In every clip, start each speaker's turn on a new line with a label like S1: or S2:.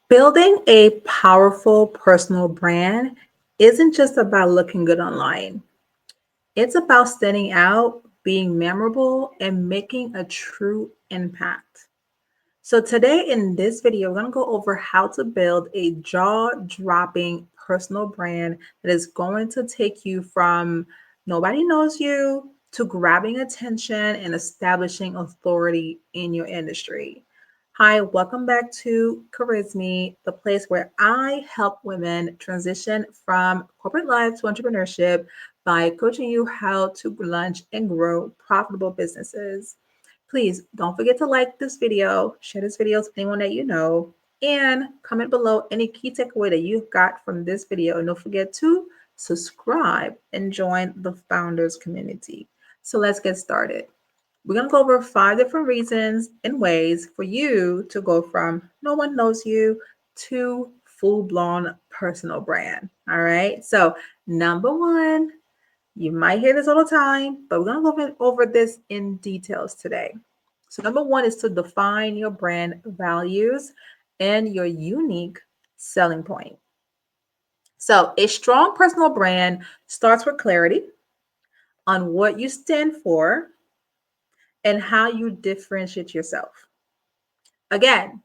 S1: Building a powerful personal brand isn't just about looking good online. It's about standing out, being memorable, and making a true impact. So today in this video, we're going to go over how to build a jaw-dropping personal brand that is going to take you from nobody knows you to grabbing attention and establishing authority in your industry. Hi, welcome back to Karizme, the place where I help women transition from corporate life to entrepreneurship by coaching you how to launch and grow profitable businesses. Please don't forget to like this video, share this video with anyone that you know, and comment below any key takeaway that you got from this video. And don't forget to subscribe and join the founders community. So let's get started. We're going to go over 5 different reasons and ways for you to go from no one knows you to full-blown personal brand. All right. So number one, you might hear this all the time, but we're going to go over this in details today. So number one is to define your brand values and your unique selling point. So a strong personal brand starts with clarity on what you stand for and how you differentiate yourself. Again,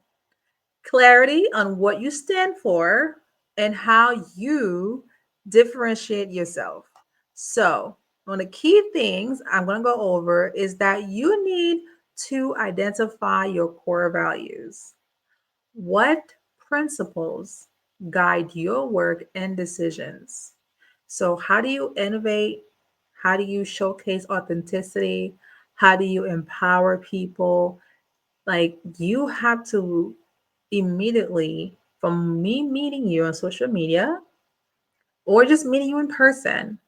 S1: clarity on what you stand for and how you differentiate yourself. So, one of the key things I'm going to go over is that you need to identify your core values. What principles guide your work and decisions? So, how do you innovate? How do you showcase authenticity? How do you empower people? Like, you have to immediately, from me meeting you on social media or just meeting you in person,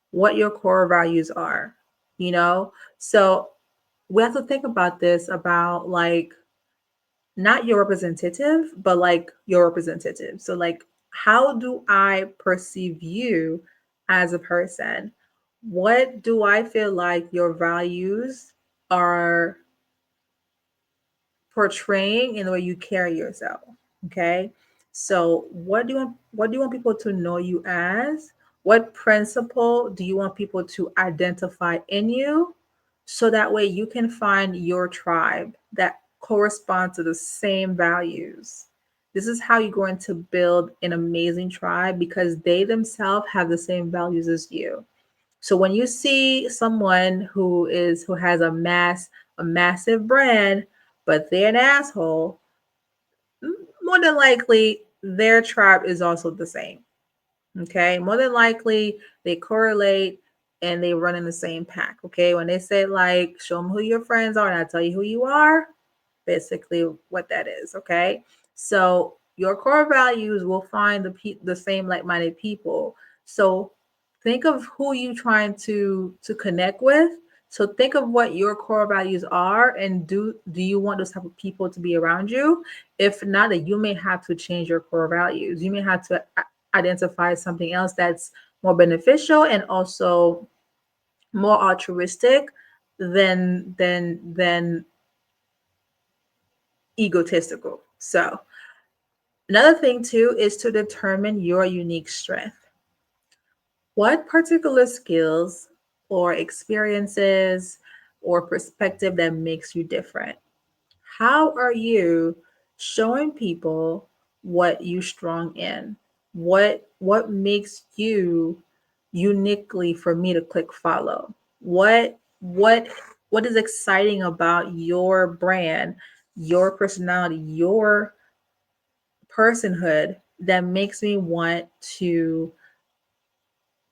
S1: what your core values are, you know? So we have to think about this about like not your representative, but like your representative. So, like, how do I perceive you as a person? What do I feel like your values are portraying in the way you carry yourself? Okay. So what do you want people to know you as? What principle do you want people to identify in you? So that way you can find your tribe that corresponds to the same values. This is how you're going to build an amazing tribe because they themselves have the same values as you. So when you see someone who has a massive brand, but they're an asshole, more than likely their tribe is also the same. Okay, more than likely they correlate and they run in the same pack. Okay, when they say like show them who your friends are and I tell you who you are, basically what that is. Okay, so your core values will find the same like-minded people. So think of who you trying to connect with. So think of what your core values are and do you want those type of people to be around you? If not, that you may have to change your core values. You may have to identify something else that's more beneficial and also more altruistic than egotistical. So another thing too is to determine your unique strength. What particular skills or experiences or perspective that makes you different? How are you showing people what you strong in? What makes you uniquely for me to click follow? What is exciting about your brand, your personality, your personhood that makes me want to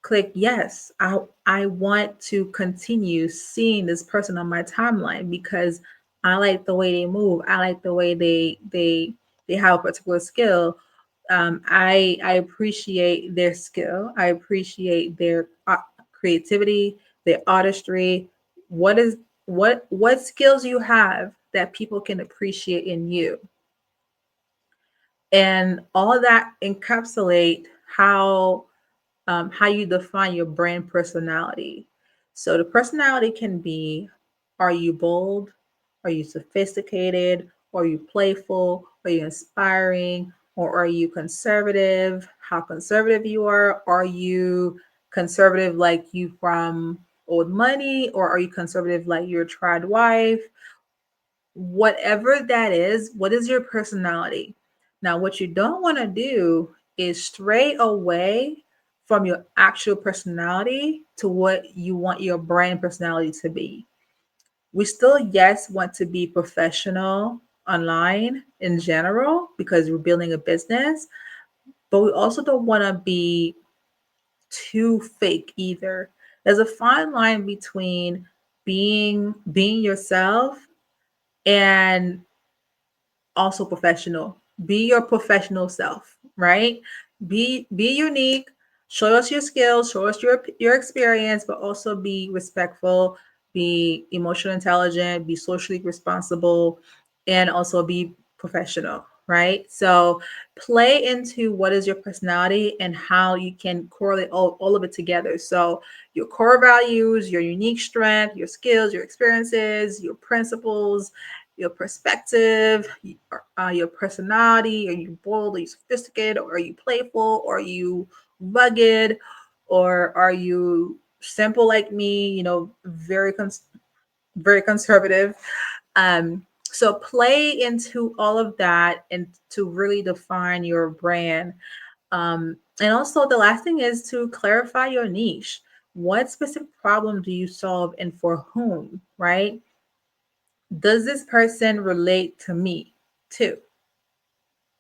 S1: click yes. I want to continue seeing this person on my timeline because I like the way they move. I like the way they have a particular skill. I appreciate their skill. I appreciate their creativity, their artistry. What skills you have that people can appreciate in you, and all that encapsulate how you define your brand personality. So the personality can be, are you bold? Are you sophisticated? Are you playful? Are you inspiring? or are you conservative? How conservative you are? Are you conservative like you from old money, or are you conservative like your tried wife? Whatever that is, what is your personality? Now, what you don't want to do is stray away from your actual personality to what you want your brand personality to be. We still, yes, want to be professional online in general because we're building a business, but we also don't want to be too fake either. There's a fine line between being yourself and also professional. Be your professional self, right? Be unique. Show us your skills, show us your experience, but also be respectful, be emotionally intelligent, be socially responsible, and also be professional, right? So play into what is your personality and how you can correlate all of it together. So your core values, your unique strength, your skills, your experiences, your principles, your perspective, your personality. Are you bold? Are you sophisticated? Or are you playful? Or are you rugged? Or are you simple like me? Very conservative. So play into all of that and to really define your brand. And also, the last thing is to clarify your niche. What specific problem do you solve and for whom, right? Does this person relate to me too?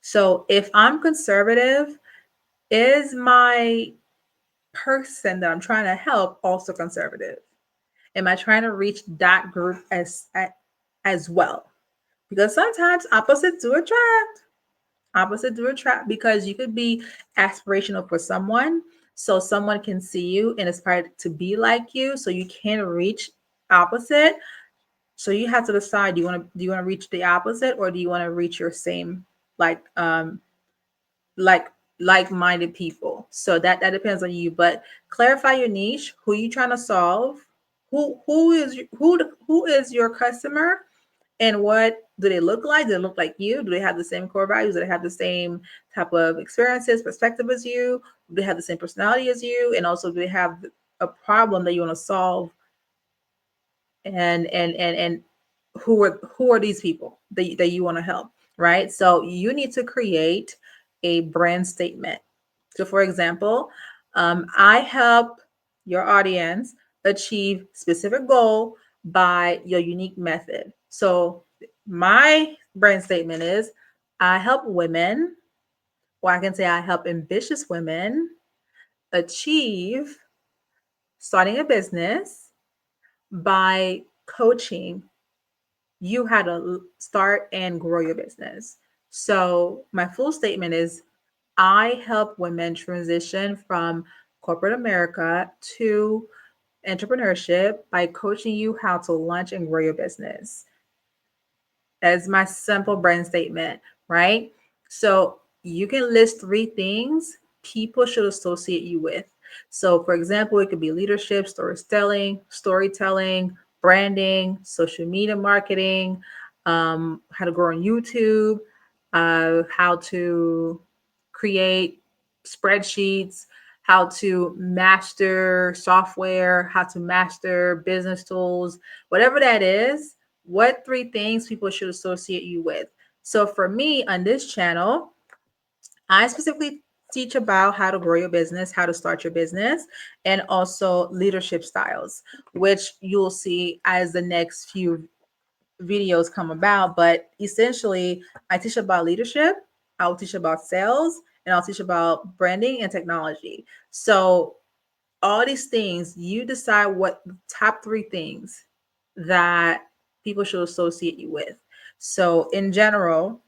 S1: So if I'm conservative, is my person that I'm trying to help also conservative? Am I trying to reach that group as well? Because sometimes opposites do attract. Opposites do attract because you could be aspirational for someone, so someone can see you and aspire to be like you, so you can reach opposite. So you have to decide, do you want to reach the opposite, or do you want to reach your same, like like like-minded people? So that depends on you. But clarify your niche, who you trying to solve, who is your customer, and what do they look like? Do they look like you? Do they have the same core values? Do they have the same type of experiences, perspective as you? Do they have the same personality as you? And also, do they have a problem that you want to solve? And who are these people that you want to help, right? So you need to create a brand statement. So for example, I help your audience achieve specific goal by your unique method. So my brand statement is, I help women, or I can say I help ambitious women achieve starting a business by coaching you how to start and grow your business. So my full statement is, I help women transition from corporate America to entrepreneurship by coaching you how to launch and grow your business. As my simple brand statement, right? So you can list three things people should associate you with. So, for example, it could be leadership, storytelling, branding, social media marketing, how to grow on YouTube, how to create spreadsheets, how to master software, how to master business tools, whatever that is. What three things people should associate you with? So for me on this channel, I specifically teach about how to grow your business, how to start your business, and also leadership styles, which you'll see as the next few videos come about. But essentially, I teach about leadership, I'll teach about sales, and I'll teach about branding and technology. So all these things, you decide what top three things that people should associate you with. So in general,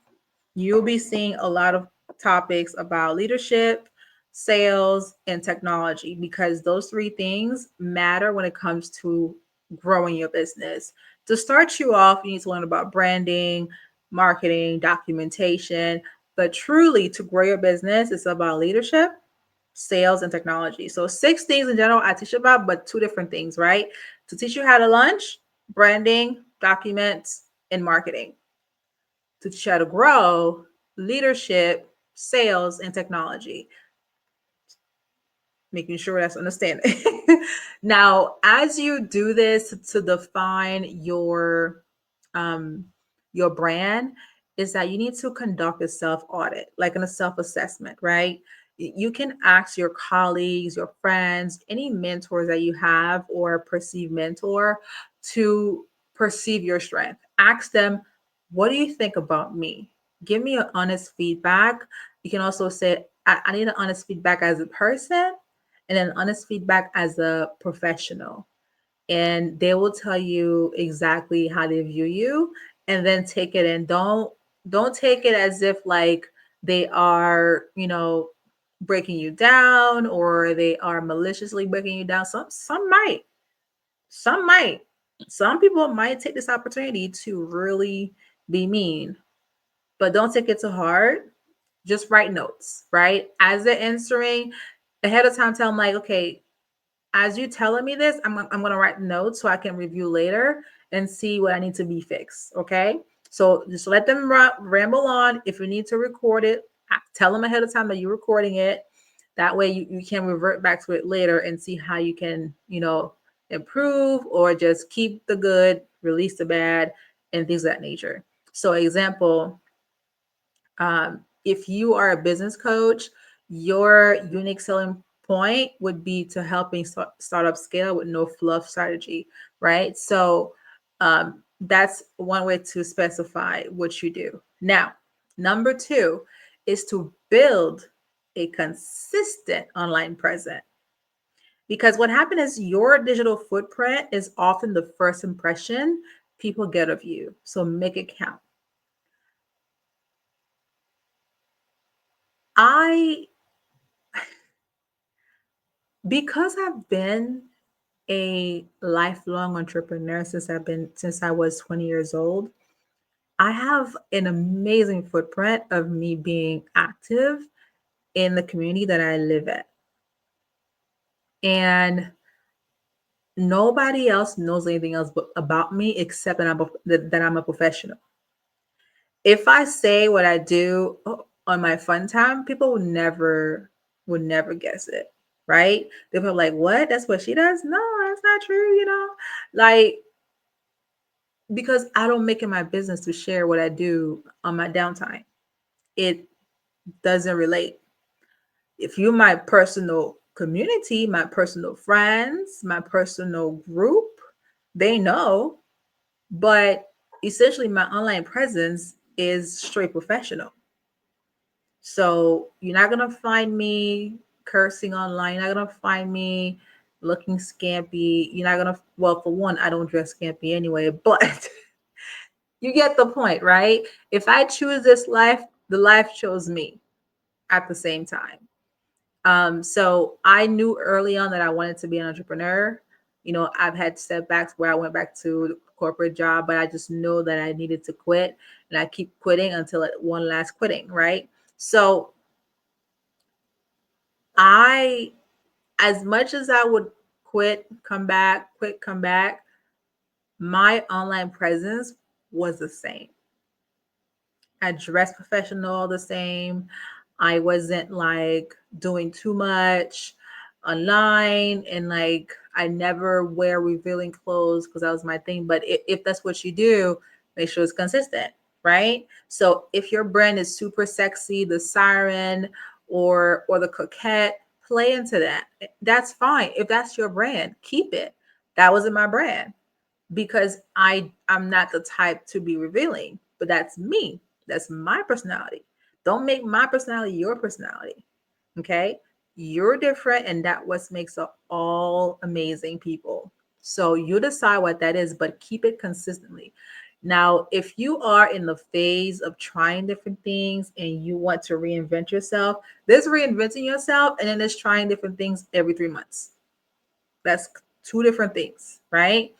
S1: you'll be seeing a lot of topics about leadership, sales, and technology, because those three things matter when it comes to growing your business. To start you off, you need to learn about branding, marketing, documentation. But truly, to grow your business, it's about leadership, sales, and technology. So six things in general I teach about, but two different things, right? To teach you how to launch, branding, documents, and marketing. To teach you how to grow, leadership, sales, and technology. Making sure that's understanding. Now, as you do this to define um, your brand, is that you need to conduct a self audit, like in a self assessment, right? You can ask your colleagues, your friends, any mentors that you have or a perceived mentor to perceive your strength. Ask them, what do you think about me? Give me an honest feedback. You can also say, I need an honest feedback as a person and then honest feedback as a professional. And they will tell you exactly how they view you, and then take it, and don't take it as if like they are, breaking you down, or they are maliciously breaking you down. Some might. Some people might take this opportunity to really be mean, but don't take it to heart. Just write notes, right? As they're answering ahead of time, tell them like, okay, as you telling me this, I'm going to write notes so I can review later and see what I need to be fixed. Okay. So just let them ramble on. If you need to record it, tell them ahead of time that you're recording it. That way you can revert back to it later and see how you can, improve or just keep the good, release the bad, and things of that nature. So example, if you are a business coach, your unique selling point would be to helping startup scale with no fluff strategy, right? So that's one way to specify what you do. Now, number two is to build a consistent online presence. Because what happened is your digital footprint is often the first impression people get of you. So make it count. I Because I've been a lifelong entrepreneur since I was 20 years old, I have an amazing footprint of me being active in the community that I live at. And nobody else knows anything else about me except that I'm a professional. If I say what I do on my fun time, people would never guess it, right? They'll be like, "What? That's what she does?" No, that's not true. Like, because I don't make it my business to share what I do on my downtime. It doesn't relate. If you're my personal community, my personal friends, my personal group, they know. But essentially, my online presence is straight professional. So you're not gonna find me cursing online. You're not gonna find me looking scampy. You're not gonna. Well, for one, I don't dress scampy anyway. But you get the point, right? If I choose this life, the life chose me at the same time. So I knew early on that I wanted to be an entrepreneur. I've had setbacks where I went back to the corporate job, but I just know that I needed to quit, and I keep quitting until it one last quitting, right? So I, as much as I would quit, come back, my online presence was the same. I dressed professional the same. I wasn't like doing too much online, and like I never wear revealing clothes because that was my thing. But if that's what you do, make sure it's consistent, right? So if your brand is super sexy, the siren or the coquette, play into that. That's fine. If that's your brand, keep it. That wasn't my brand because I'm not the type to be revealing, but that's me. That's my personality. Don't make my personality your personality. Okay? You're different, and that what makes us all amazing people. So you decide what that is, but keep it consistently. Now, if you are in the phase of trying different things and you want to reinvent yourself, there's reinventing yourself, and then there's trying different things every 3 months. That's two different things, right?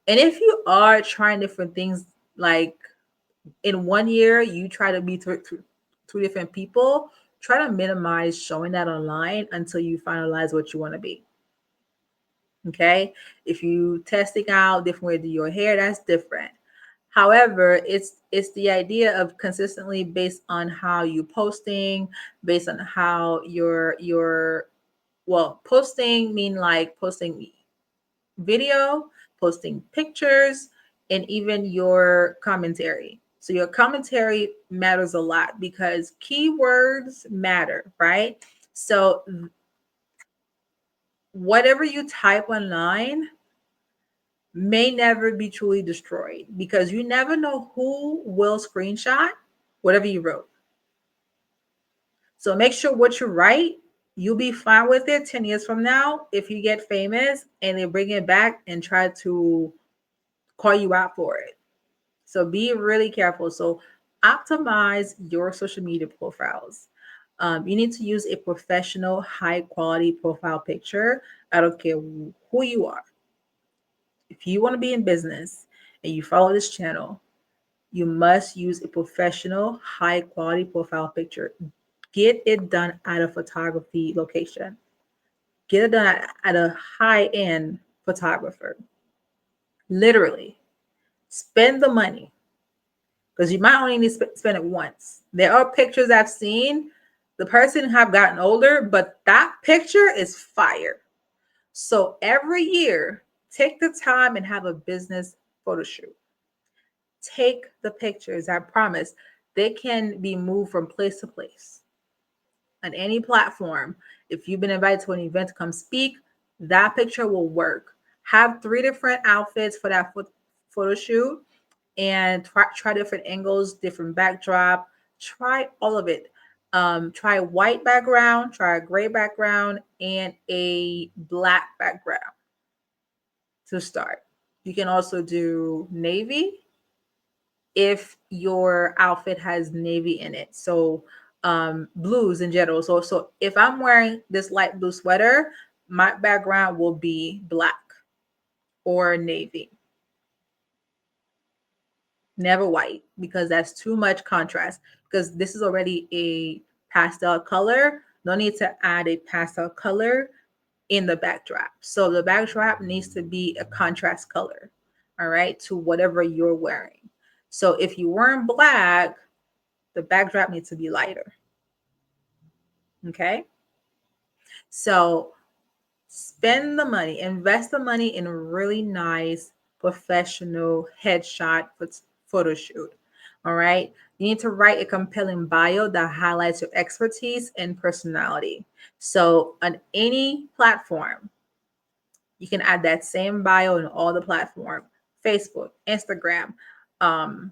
S1: And if you are trying different things, like in 1 year, you try to be two different people, try to minimize showing that online until you finalize what you want to be. Okay. If you testing out different way to do your hair, that's different. However, it's the idea of consistently based on how you posting, based on how your well, posting mean like posting video, posting pictures, and even your commentary. So your commentary matters a lot because keywords matter, right? So whatever you type online may never be truly destroyed because you never know who will screenshot whatever you wrote. So make sure what you write, you'll be fine with it 10 years from now if you get famous and they bring it back and try to call you out for it. So be really careful. So optimize your social media profiles. You need to use a professional, high quality profile picture. I don't care who you are. If you want to be in business and you follow this channel, you must use a professional, high quality profile picture. Get it done at a photography location. Get it done at a high end photographer. Literally, spend the money because you might only need to spend it once. There are pictures I've seen. The person have gotten older, but that picture is fire. So every year, take the time and have a business photo shoot. Take the pictures. I promise they can be moved from place to place on any platform. If you've been invited to an event to come speak, that picture will work. Have 3 different outfits for that photo shoot and try different angles, different backdrop. Try all of it. Try a white background, try a gray background, and a black background to start. You can also do navy if your outfit has navy in it. So blues in general. So if I'm wearing this light blue sweater, my background will be black or navy. Never white because that's too much contrast because this is already a pastel color. No need to add a pastel color in the backdrop. So the backdrop needs to be a contrast color, all right, to whatever you're wearing. So if you're wearing black, the backdrop needs to be lighter. Okay. So spend the money, invest the money in a really nice professional headshot photo shoot. All right. You need to write a compelling bio that highlights your expertise and personality. So on any platform, you can add that same bio in all the platform: Facebook, Instagram, um,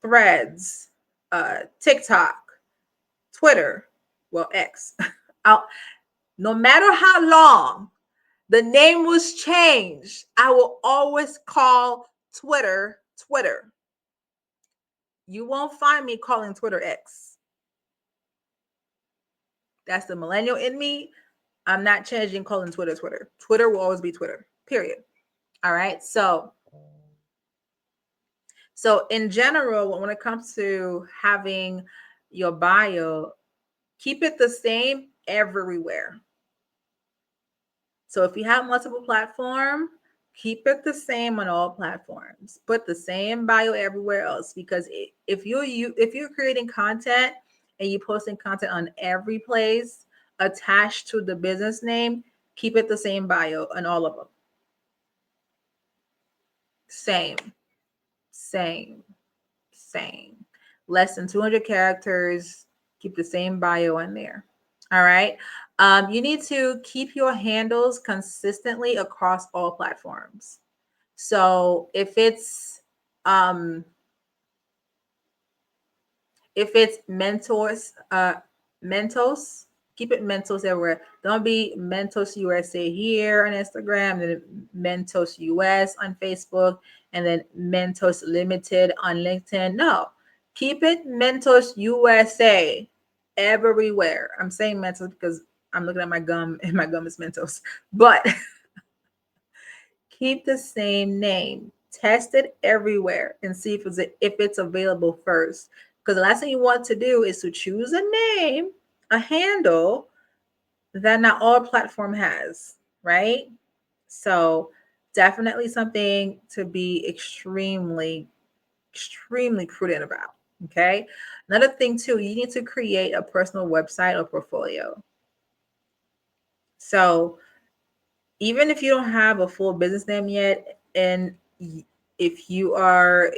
S1: Threads, TikTok, Twitter, well, X. I'll, no matter how long the name was changed, I will always call Twitter Twitter. You won't find me calling Twitter X. That's the millennial in me. I'm not changing calling Twitter Twitter. Twitter will always be Twitter, period. All right. So in general, when it comes to having your bio, keep it the same everywhere. So if you have multiple platforms, keep it the same on all platforms. Put the same bio everywhere else because if you're creating content and you're posting content on every place attached to the business name, keep it the same bio on all of them. Same, same, same. Less than 200 characters. Keep the same bio in there. All right. You need to keep your handles consistently across all platforms. So um if it's Mentos, keep it Mentos everywhere. Don't be Mentos USA here on Instagram, then Mentos US on Facebook, and then Mentos Limited on LinkedIn. No, keep it Mentos USA everywhere. I'm saying Mentos because I'm looking at my gum and my gum is Mentos, but keep the same name. Test it everywhere and see if it's available first. Because the last thing you want to do is to choose a name, a handle that not all platform has, right? So definitely something to be extremely extremely prudent about. Okay. Another thing too, you need to create a personal website or portfolio. So even if you don't have a full business name yet, and if you are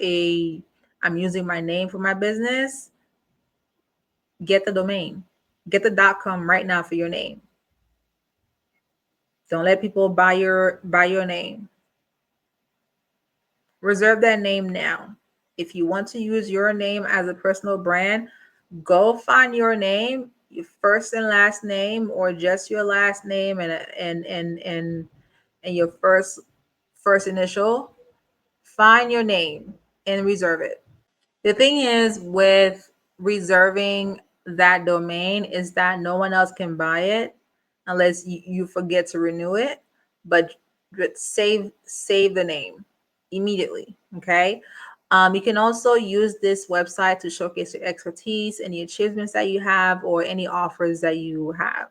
S1: I'm using my name for my business, get the domain, get the .com right now for your name. Don't let people buy your name. Reserve that name now. If you want to use your name as a personal brand, go find your name, your first and last name, or just your last name and your first initial. Find your name and reserve it. The thing is with reserving that domain is that no one else can buy it unless you forget to renew it. But save the name immediately. Okay. You can also use this website to showcase your expertise, any achievements that you have, or any offers that you have.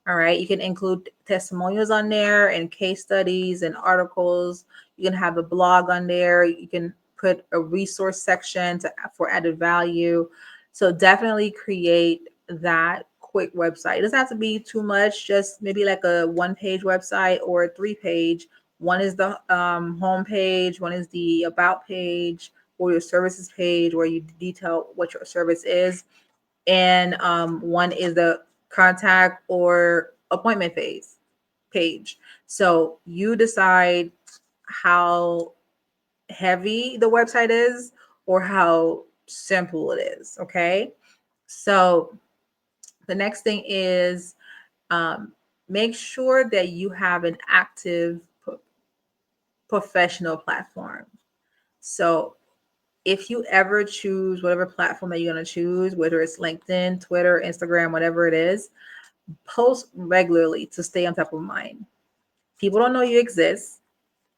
S1: All right. You can include testimonials on there and case studies and articles. You can have a blog on there. You can put a resource section for added value. So definitely create that quick website. It doesn't have to be too much, just maybe like a 1-page website or a 3-page. One is the home page, one is the about page or your services page where you detail what your service is. And one is the contact or appointment page. So you decide how heavy the website is or how simple it is. Okay. So the next thing is make sure that you have an active professional platform. So if you ever choose whatever platform that you're going to choose, whether it's LinkedIn, Twitter, Instagram, whatever it is, post regularly to stay on top of mind. People don't know you exist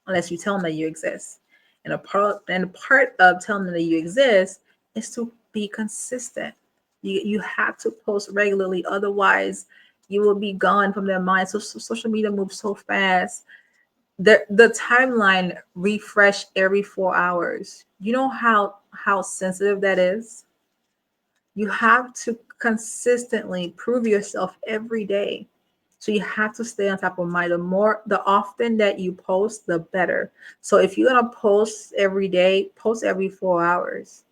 S1: unless you tell them that you exist. And a part of telling them that you exist is to be consistent. You have to post regularly, otherwise you will be gone from their mind. So social media moves so fast. The timeline refresh every 4 hours. You know how sensitive that is. You have to consistently prove yourself every day. So you have to stay on top of mind. The often that you post, the better. So if you're gonna post every day, post every 4 hours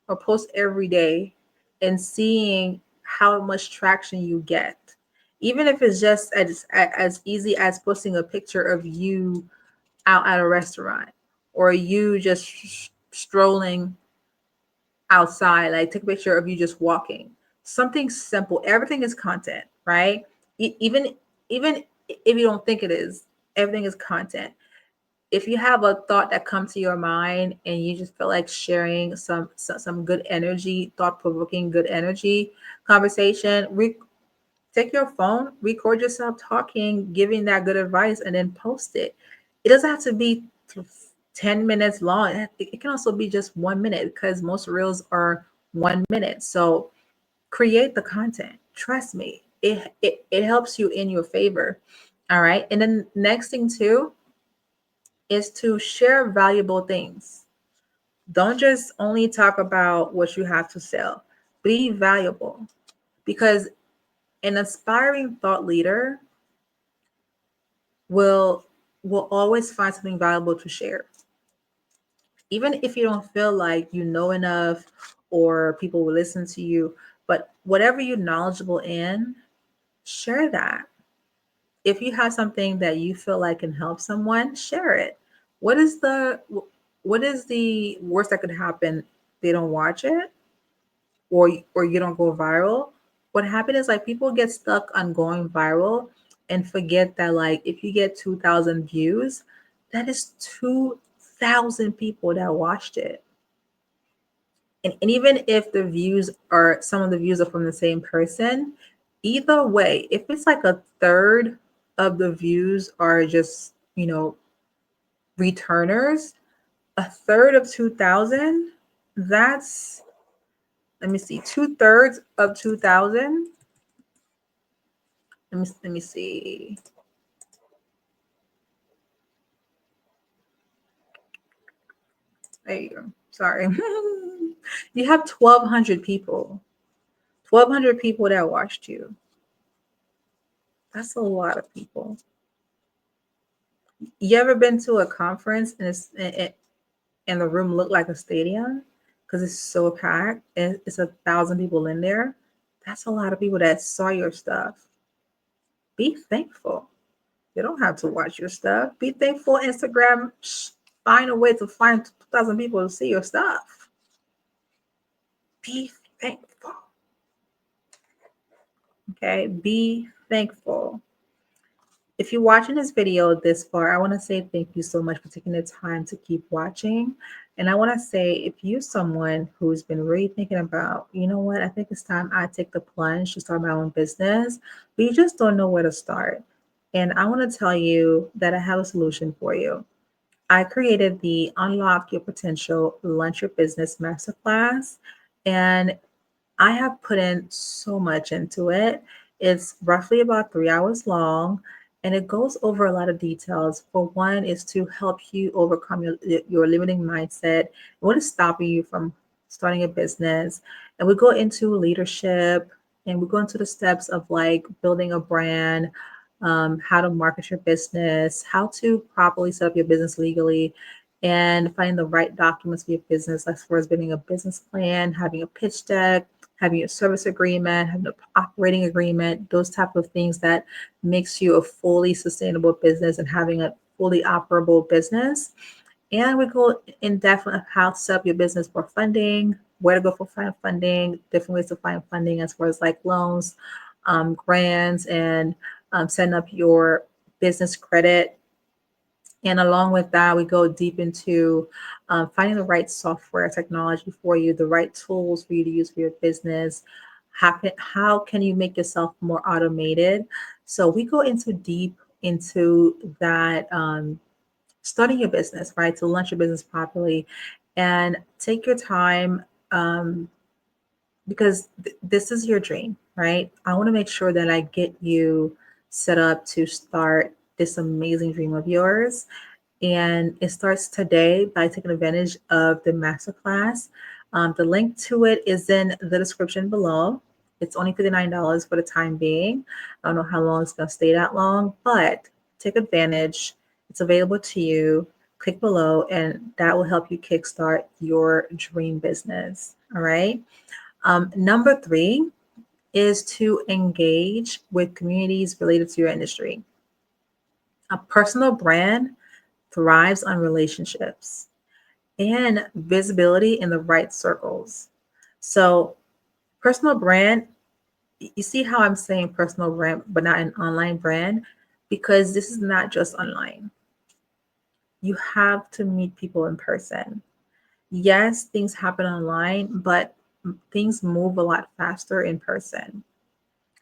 S1: or post every day and seeing how much traction you get. Even if it's just as easy as posting a picture of you out at a restaurant or you just strolling outside, like take a picture of you just walking. Something simple. Everything is content, right? Even if you don't think it is, everything is content. If you have a thought that comes to your mind and you just feel like sharing some good energy, thought provoking good energy conversation, take your phone, record yourself talking, giving that good advice, and then post it. It doesn't have to be 10 minutes long. It can also be just 1 minute because most reels are 1 minute. So create the content. Trust me, it helps you in your favor. All right. And then next thing too is to share valuable things. Don't just only talk about what you have to sell. Be valuable because an aspiring thought leader will will always find something valuable to share. Even if you don't feel like you know enough or people will listen to you, but whatever you're knowledgeable in, share that. If you have something that you feel like can help someone, share it. What is the what is the worst that could happen? They don't watch it or you don't go viral. What happened is like people get stuck on going viral and forget that like if you get 2,000 views, that is 2,000 people that watched it. And even if some of the views are from the same person, either way, if it's like a third of the views are just, returners, a third of 2,000, that's, let me see, 2/3 of 2,000. Let me see. There you go. Sorry. You have 1,200 people, 1,200 people that watched you. That's a lot of people. You ever been to a conference and and the room looked like a stadium because it's so packed and it's 1,000 people in there? That's a lot of people that saw your stuff. Be thankful. You don't have to watch your stuff. Be thankful. Instagram, find a way to find 2,000 people to see your stuff. Be thankful. Okay. Be thankful. If you're watching this video this far, I want to say thank you so much for taking the time to keep watching. And I want to say, if you're someone who's been really thinking about, you know what, I think it's time I take the plunge to start my own business, but you just don't know where to start. And I want to tell you that I have a solution for you. I created the Unlock Your Potential Launch Your Business Masterclass. And I have put in so much into it. It's roughly about 3 hours long, and it goes over a lot of details. For one, is to help you overcome your limiting mindset, what is stopping you from starting a business. And we go into leadership, and we go into the steps of like building a brand, how to market your business, how to properly set up your business legally, and finding the right documents for your business, as far as building a business plan, having a pitch deck, having a service agreement, having an operating agreement, those type of things that makes you a fully sustainable business and having a fully operable business. And we go in depth on how to set up your business for funding, where to go for funding, different ways to find funding as far as like loans, grants, and setting up your business credit. And along with that, we go deep into finding the right software technology for you, the right tools for you to use for your business. How can you make yourself more automated? So we go into deep into that, starting your business, right? To launch your business properly, and take your time, because this is your dream, right? I want to make sure that I get you set up to start this amazing dream of yours. And it starts today by taking advantage of the masterclass. The link to it is in the description below. It's only $59 for the time being. I don't know how long it's going to stay that long, but take advantage. It's available to you. Click below, and that will help you kickstart your dream business. All right. Number three is to engage with communities related to your industry. A personal brand thrives on relationships and visibility in the right circles. So, personal brand, you see how I'm saying personal brand, but not an online brand, because this is not just online. You have to meet people in person. Yes, things happen online, but things move a lot faster in person.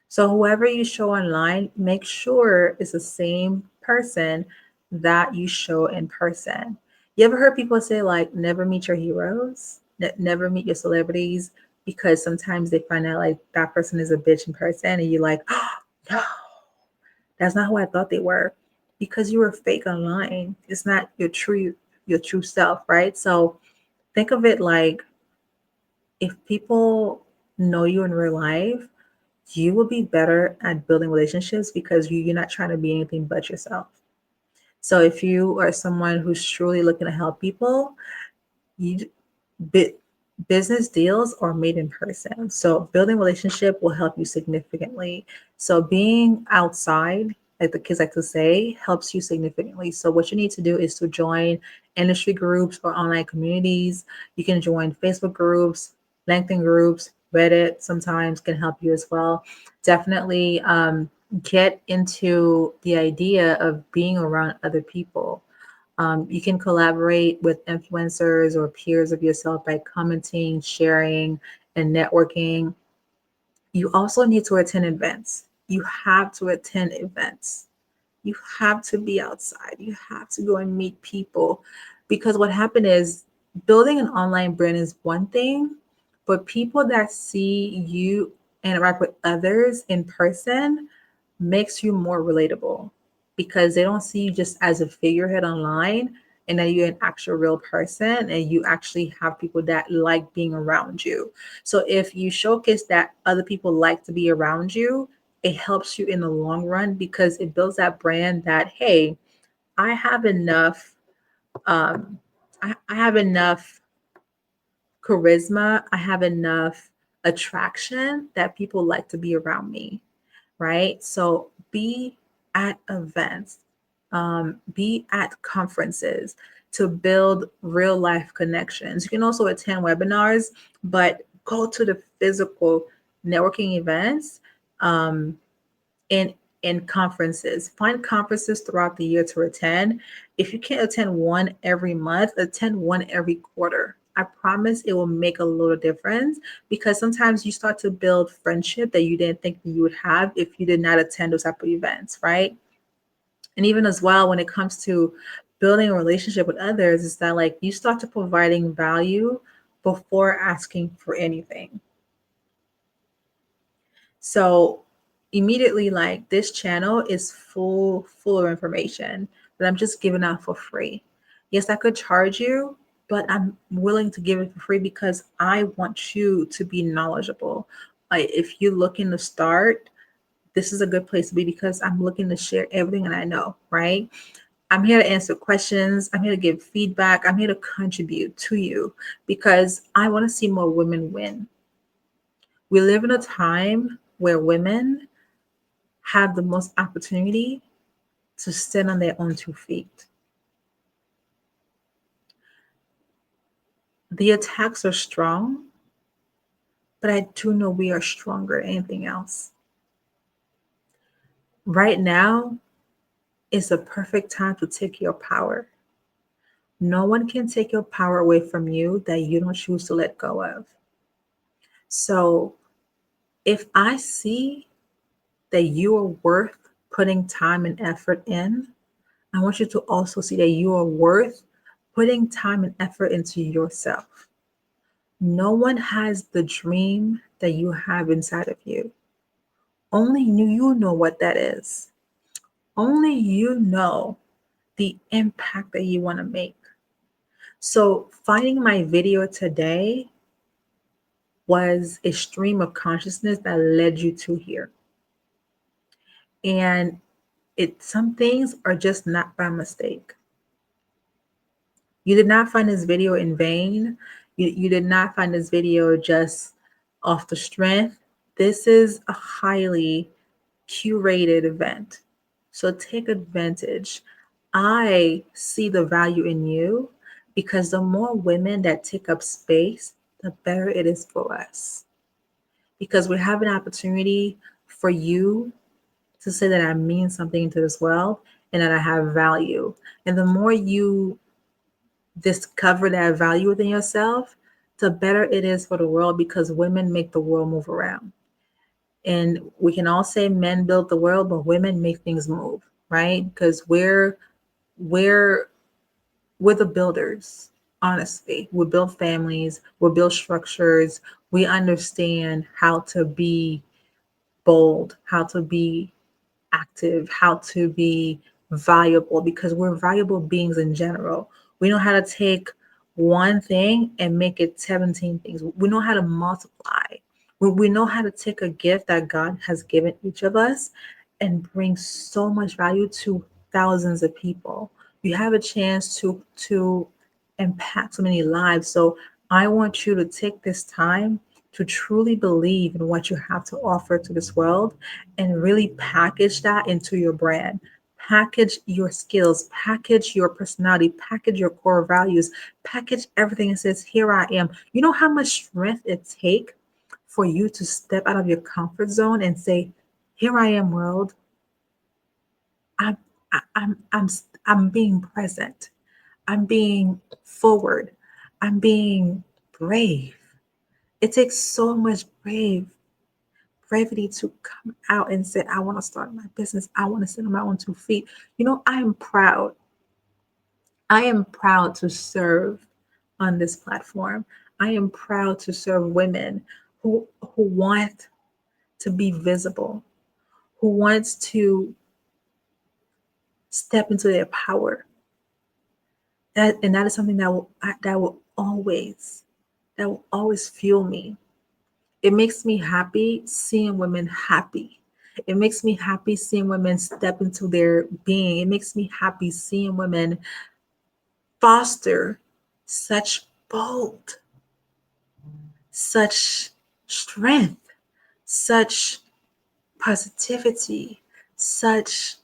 S1: So whoever you show online, make sure it's the same person that you show in person. You ever heard people say like never meet your heroes, never meet your celebrities, because sometimes they find out like that person is a bitch in person and you're like, oh, no, that's not who I thought they were, because you were fake online. It's not your true self, right? So think of it like, if people know you in real life, you will be better at building relationships because you're not trying to be anything but yourself. So if you are someone who's truly looking to help people, you bu- business deals are made in person. So building relationship will help you significantly. So being outside, like the kids like to say, helps you significantly. So what you need to do is to join industry groups or online communities. You can join Facebook groups, LinkedIn groups, Reddit sometimes can help you as well. Definitely get into the idea of being around other people. You can collaborate with influencers or peers of yourself by commenting, sharing, and networking. You also need to attend events. You have to attend events. You have to be outside. You have to go and meet people, because what happened is, building an online brand is one thing, but people that see you interact with others in person makes you more relatable, because they don't see you just as a figurehead online. and that you're an actual real person and you actually have people that like being around you. So if you showcase that other people like to be around you, it helps you in the long run because it builds that brand that, hey, I have enough, um, I have enough charisma, I have enough attraction that people like to be around me, right? So be at events, be at conferences to build real life connections. You can also attend webinars, but go to the physical networking events. In conferences. Find conferences throughout the year to attend. If you can't attend one every month, attend one every quarter. I promise it will make a little difference because sometimes you start to build friendship that you didn't think that you would have if you did not attend those type of events, right? And even as well, when it comes to building a relationship with others, is that like you start to providing value before asking for anything. So immediately, like this channel is full of information that I'm just giving out for free. Yes, I could charge you, but I'm willing to give it for free because I want you to be knowledgeable. Like if you're looking to start, this is a good place to be because I'm looking to share everything that I know, right? I'm here to answer questions. I'm here to give feedback. I'm here to contribute to you because I want to see more women win. We live in a time where women have the most opportunity to stand on their own 2 feet. The attacks are strong, but I do know we are stronger than anything else. Right now is the perfect time to take your power. No one can take your power away from you that you don't choose to let go of. So if I see that you are worth putting time and effort in, I want you to also see that you are worth putting time and effort into yourself. No one has the dream that you have inside of you. Only you know what that is. Only you know the impact that you want to make. So, finding my video today was a stream of consciousness that led you to here. And some things are just not by mistake. You did not find this video in vain. You did not find this video just off the strength. This is a highly curated event. So take advantage. I see the value in you because the more women that take up space, the better it is for us. Because we have an opportunity for you to say that I mean something to this world and that I have value. And the more you discover that value within yourself, the better it is for the world because women make the world move around. And we can all say men built the world, but women make things move, right? Because we're we're the builders, honestly. We build families, we build structures, we understand how to be bold, how to be active, how to be valuable, because we're valuable beings in general. We know how to take one thing and make it 17 things. We know how to multiply. We know how to take a gift that God has given each of us and bring so much value to thousands of people. You have a chance to impact so many lives. So I want you to take this time to truly believe in what you have to offer to this world and really package that into your brand. Package your skills, package your personality, package your core values, package everything and says, here I am. You know how much strength it takes for you to step out of your comfort zone and say, here I am, world. I'm I'm being present. I'm being forward. I'm being brave. It takes so much bravery to come out and say, I want to start my business. I want to sit on my own 2 feet. You know, I am proud. I am proud to serve on this platform. I am proud to serve women who want to be visible, who wants to step into their power. And that is something that will always fuel me. It makes me happy seeing women happy. It makes me happy seeing women step into their being. It makes me happy seeing women foster such bold, such strength, such positivity, such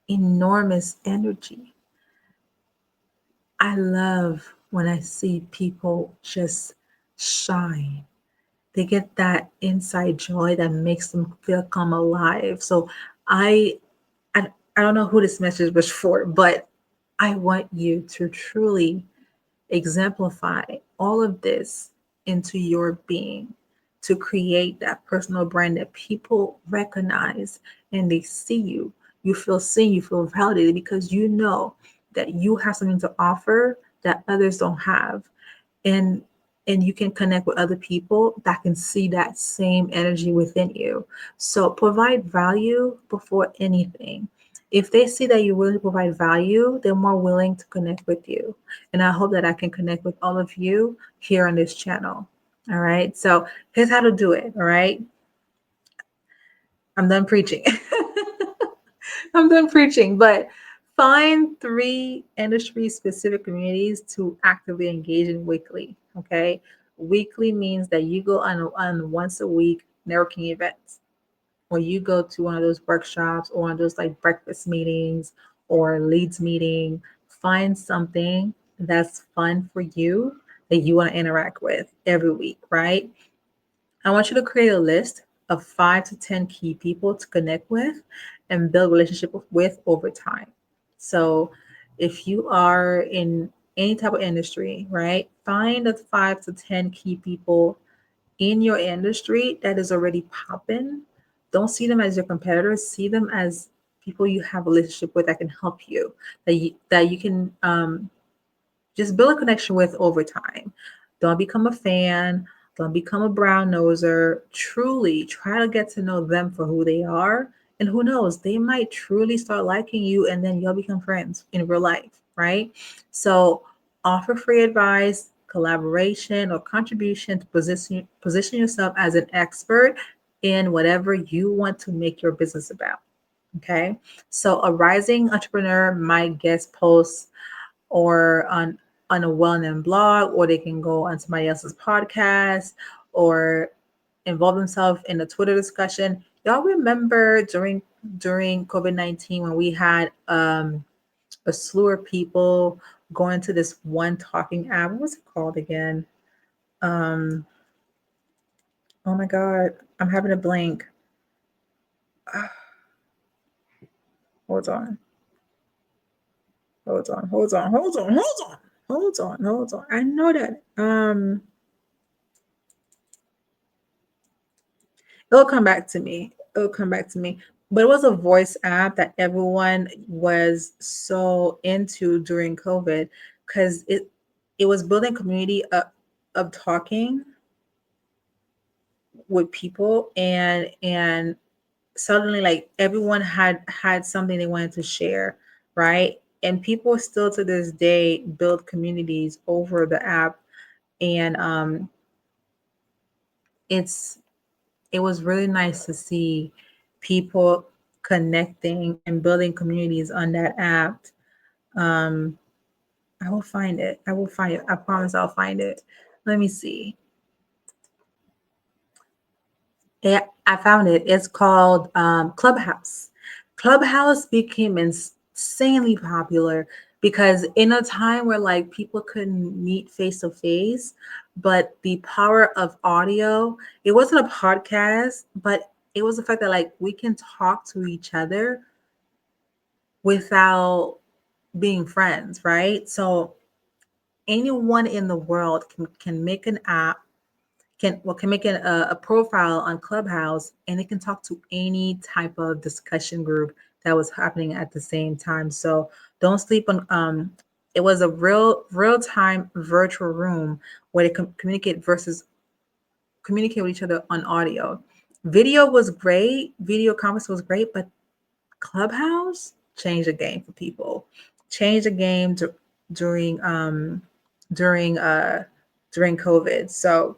S1: enormous energy. I love when I see people just shine. They get that inside joy that makes them feel come alive. So I, I don't know who this message was for, but I want you to truly exemplify all of this into your being to create that personal brand that people recognize and they see you. You feel seen, you feel validated because you know that you have something to offer that others don't have. And you can connect with other people that can see that same energy within you. So provide value before anything. If they see that you're willing to provide value, they're more willing to connect with you. And I hope that I can connect with all of you here on this channel. All right. So here's how to do it. All right. I'm done preaching. I'm done preaching, but find 3 industry specific communities to actively engage in weekly. Okay. Weekly means that you go on once a week networking events, or you go to one of those workshops or one of those like breakfast meetings or leads meeting. Find something that's fun for you that you want to interact with every week, right? I want you to create a list of 5 to 10 key people to connect with and build relationship with over time. So if you are in any type of industry, right, find the 5 to 10 key people in your industry that is already popping. Don't see them as your competitors. See them as people you have a relationship with that can help you, that you can just build a connection with over time. Don't become a fan. Don't become a brown noser. Truly try to get to know them for who they are. And who knows, they might truly start liking you and then you'll become friends in real life, right? So offer free advice, collaboration, or contribution to position yourself as an expert in whatever you want to make your business about. Okay. So a rising entrepreneur might guest posts or on a well-known blog, or they can go on somebody else's podcast or involve themselves in a Twitter discussion. Y'all remember during COVID-19 when we had a slew of people going to this one talking app. What was it called again? Um, oh my God, I'm having a blank. Hold on, hold on, hold on, hold on, hold on, hold on, hold on. I know that. It'll come back to me. It'll come back to me. But it was a voice app that everyone was so into during COVID because it was building community of talking with people, and suddenly like everyone had something they wanted to share, right? And people still to this day build communities over the app, and it's it was really nice to see people connecting and building communities on that app. Um, I will find it. I will find it. I promise I'll find it. Let me see. Yeah, I found it. It's called Clubhouse. Clubhouse became insanely popular because in a time where like people couldn't meet face to face, but the power of audio, it wasn't a podcast, but it was the fact that like we can talk to each other without being friends, right? So anyone in the world can make an app, can make a profile on Clubhouse, and it can talk to any type of discussion group that was happening at the same time. So don't sleep on. It was a real time virtual room where they communicate with each other on audio. Video was great. Video conference was great, but Clubhouse changed the game for people. changed the game during during uh during COVID. So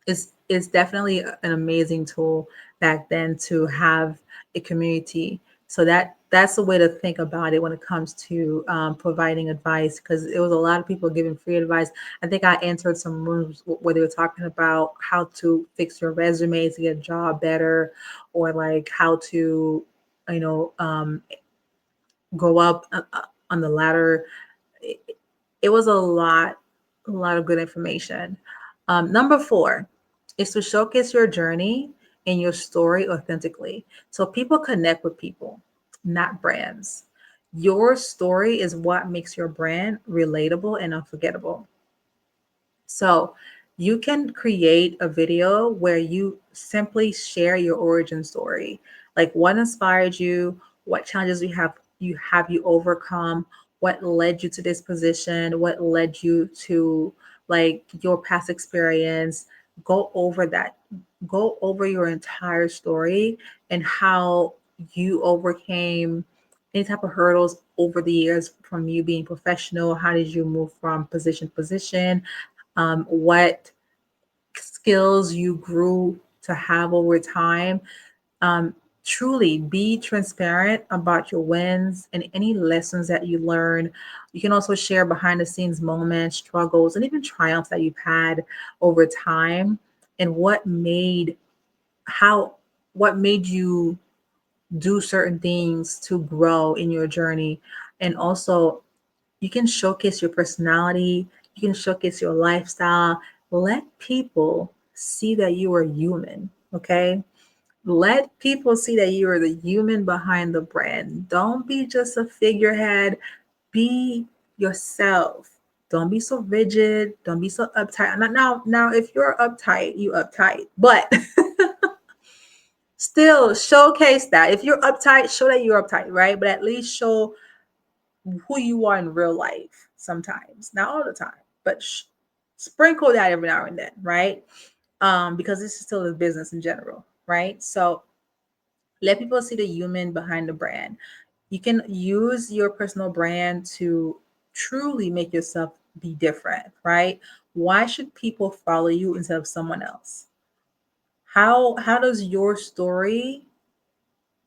S1: it's definitely an amazing tool back then to have a community. So that's the way to think about it when it comes to providing advice, because it was a lot of people giving free advice. I think I entered some rooms where they were talking about how to fix your resume to get a job better, or like how to, you know, go up on the ladder. It was a lot of good information. Number four is to showcase your journey and your story authentically. So people connect with people, not brands. Your story is what makes your brand relatable and unforgettable. So you can create a video where you simply share your origin story, like what inspired you, what challenges you overcome, what led you to this position, what led you to like your past experience. Go over that. Go over your entire story and how you overcame any type of hurdles over the years from you being professional. How did you move from position to position? What skills you grew to have over time. Um, Truly be transparent about your wins and any lessons that you learn. You can also share behind the scenes moments, struggles, and even triumphs that you've had over time, and how what made you do certain things to grow in your journey. And also you can showcase your personality, you can showcase your lifestyle. Let people see that you are human, okay? Let people see that you are the human behind the brand. Don't be just a figurehead, be yourself. Don't be so rigid, don't be so uptight. Now if you're uptight, you uptight. But still showcase that. If you're uptight, show that you're uptight, right? But at least show who you are in real life sometimes, not all the time, but sprinkle that every now and then, right? Because this is still a business in general, right? So let people see the human behind the brand. You can use your personal brand to truly make yourself be different, right? Why should people follow you instead of someone else? How does your story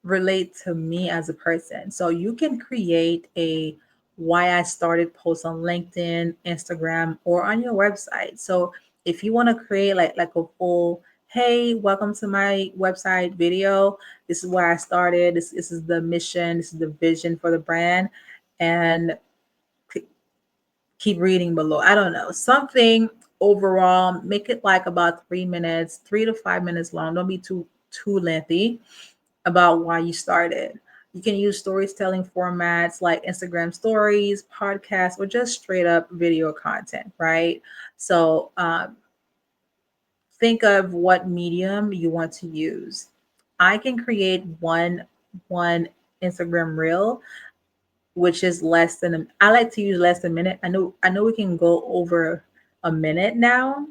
S1: relate to me as a person? So you can create a why I started post on LinkedIn, Instagram, or on your website. So if you want to create like a full, hey, welcome to my website video. This is where I started. This is the mission. This is the vision for the brand, and keep reading below. I don't know, something overall. Make it like about 3 minutes, 3 to 5 minutes long. Don't be too lengthy about why you started. You can use storytelling formats like Instagram stories, podcasts, or just straight up video content, right? So think of what medium you want to use. I can create one Instagram reel, which is less than I like to use less than a minute. I know we can go over a minute now,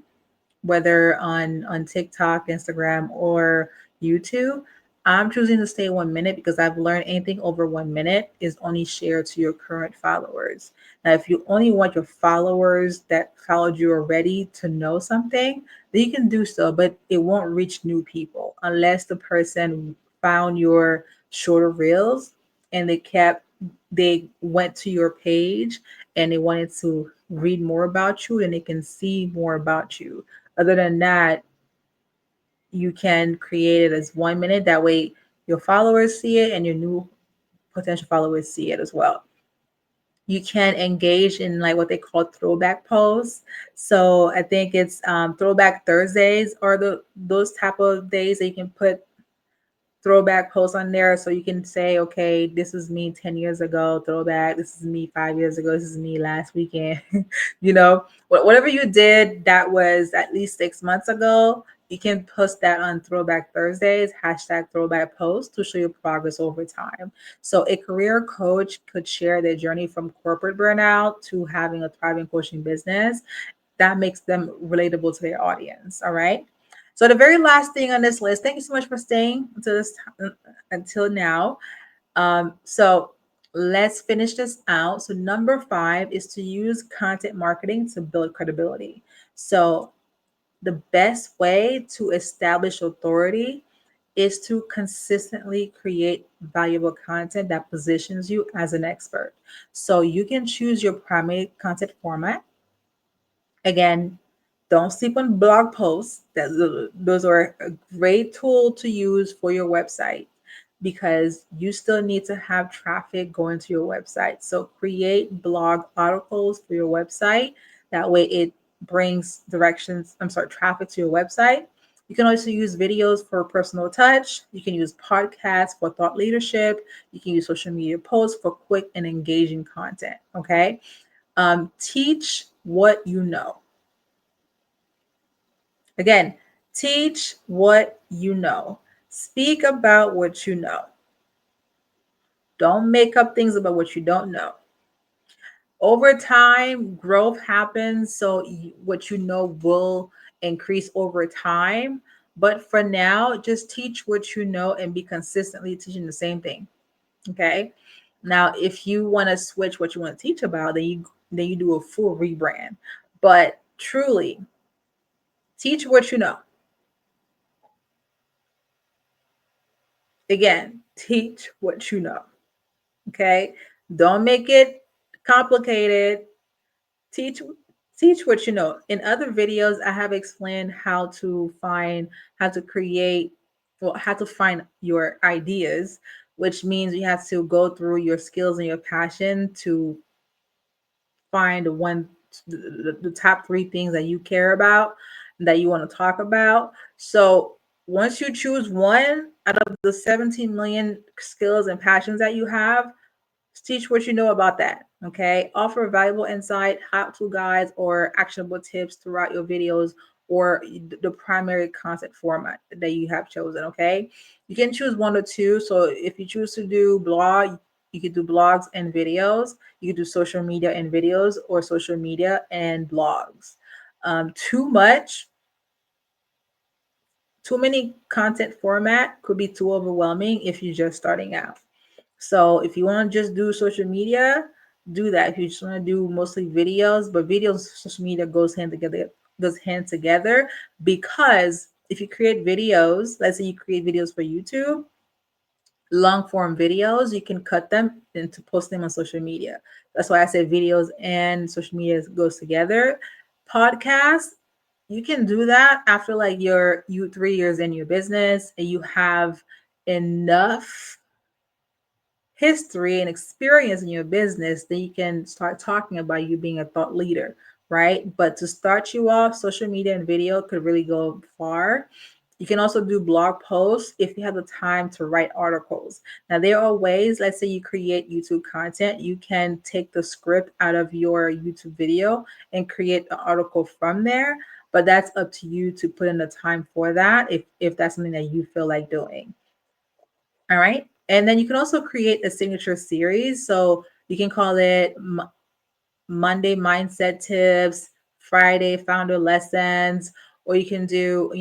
S1: whether on TikTok, Instagram, or YouTube. I'm choosing to stay 1 minute because I've learned anything over 1 minute is only shared to your current followers. Now, if you only want your followers that followed you already to know something, then you can do so, but it won't reach new people unless the person found your shorter reels and they went to your page and they wanted to read more about you and they can see more about you. Other than that, you can create it as 1 minute. That way, your followers see it and your new potential followers see it as well. You can engage in like what they call throwback posts. So I think it's throwback Thursdays or those type of days that you can put throwback posts on there, so you can say, okay, this is me 10 years ago, throwback. This is me 5 years ago. This is me last weekend. Whatever you did that was at least 6 months ago, you can post that on Throwback Thursdays, hashtag throwback post, to show your progress over time. So a career coach could share their journey from corporate burnout to having a thriving coaching business. That makes them relatable to their audience. All right. So the very last thing on this list, thank you so much for staying until now. So Let's finish this out. So, number 5 is to use content marketing to build credibility. So, the best way to establish authority is to consistently create valuable content that positions you as an expert. So, you can choose your primary content format. Again, don't sleep on blog posts. Those are a great tool to use for your website because you still need to have traffic going to your website. So create blog articles for your website. That way it brings traffic to your website. You can also use videos for personal touch. You can use podcasts for thought leadership. You can use social media posts for quick and engaging content. Okay. Teach what you know. Again, teach what you know. Speak about what you know. Don't make up things about what you don't know. Over time, growth happens. So, what you know will increase over time. But for now, just teach what you know and be consistently teaching the same thing. Okay. Now, if you want to switch what you want to teach about, then you do a full rebrand. But truly, teach what you know. Again, teach what you know. Okay. Don't make it complicated. Teach teach what you know. In other videos, I have explained how to create, well, how to find your ideas, which means you have to go through your skills and your passion to find the top 3 things that you care about, that you want to talk about. So once you choose one out of the 17 million skills and passions that you have, teach what you know about that. Okay. Offer valuable insight, how to guides, or actionable tips throughout your videos or the primary content format that you have chosen. Okay. You can choose 1 or 2. So if you choose to do blog, you could do blogs and videos. You could do social media and videos or social media and blogs. Too many content format could be too overwhelming if you're just starting out. So if you want to just do social media, do that. If you just want to do mostly videos, but videos and social media goes hand together because if you create videos, let's say you create videos for YouTube, long form videos, you can cut them and to post them on social media. That's why I said videos and social media goes together. Podcasts, you can do that after like you 3 years in your business and you have enough history and experience in your business, then you can start talking about you being a thought leader, right? But to start you off, social media and video could really go far. You can also do blog posts if you have the time to write articles. Now, there are ways, let's say you create YouTube content, you can take the script out of your YouTube video and create an article from there. But that's up to you to put in the time for that if that's something that you feel like doing. All right. And then you can also create a signature series. So you can call it Monday Mindset Tips, Friday Founder Lessons, or you can do,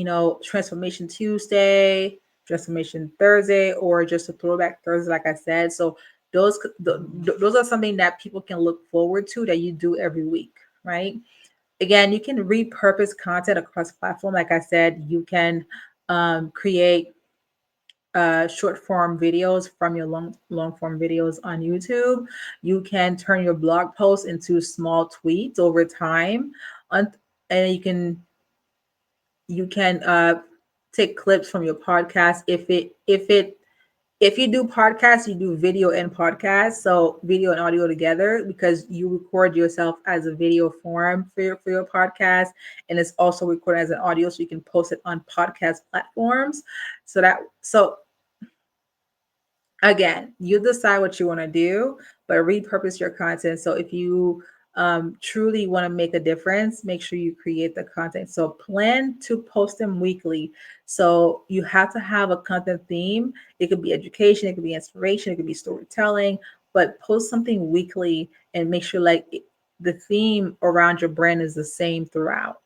S1: Transformation Tuesday, Transformation Thursday, or just a Throwback Thursday, like I said. So those are something that people can look forward to that you do every week, right? Again, you can repurpose content across platform. Like I said, you can create short form videos from your long form videos on YouTube. You can turn your blog posts into small tweets over time, and you can take clips from your podcast. If you do podcasts, you do video and podcast, so video and audio together because you record yourself as a video form for your podcast, and it's also recorded as an audio, so you can post it on podcast platforms. So again, you decide what you want to do, but repurpose your content. So if you truly want to make a difference, make sure you create the content. So plan to post them weekly. So you have to have a content theme. It could be education, it could be inspiration, it could be storytelling, but post something weekly and make sure the theme around your brand is the same throughout.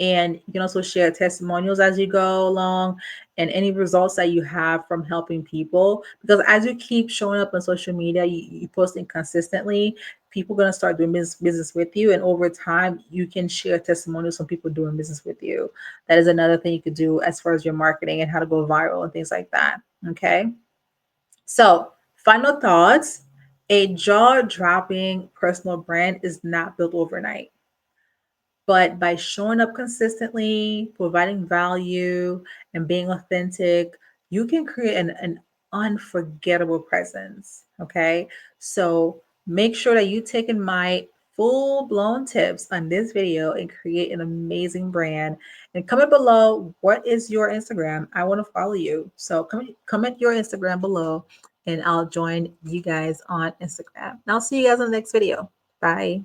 S1: And you can also share testimonials as you go along and any results that you have from helping people. Because as you keep showing up on social media, you posting consistently, people are going to start doing business with you. And over time, you can share testimonials from people doing business with you. That is another thing you could do as far as your marketing and how to go viral and things like that. Okay. So, final thoughts: a jaw dropping personal brand is not built overnight. But by showing up consistently, providing value, and being authentic, you can create an unforgettable presence. Okay. So make sure that you take in my full blown tips on this video and create an amazing brand. And comment below, what is your Instagram? I want to follow you. So comment your Instagram below and I'll join you guys on Instagram. And I'll see you guys in the next video. Bye.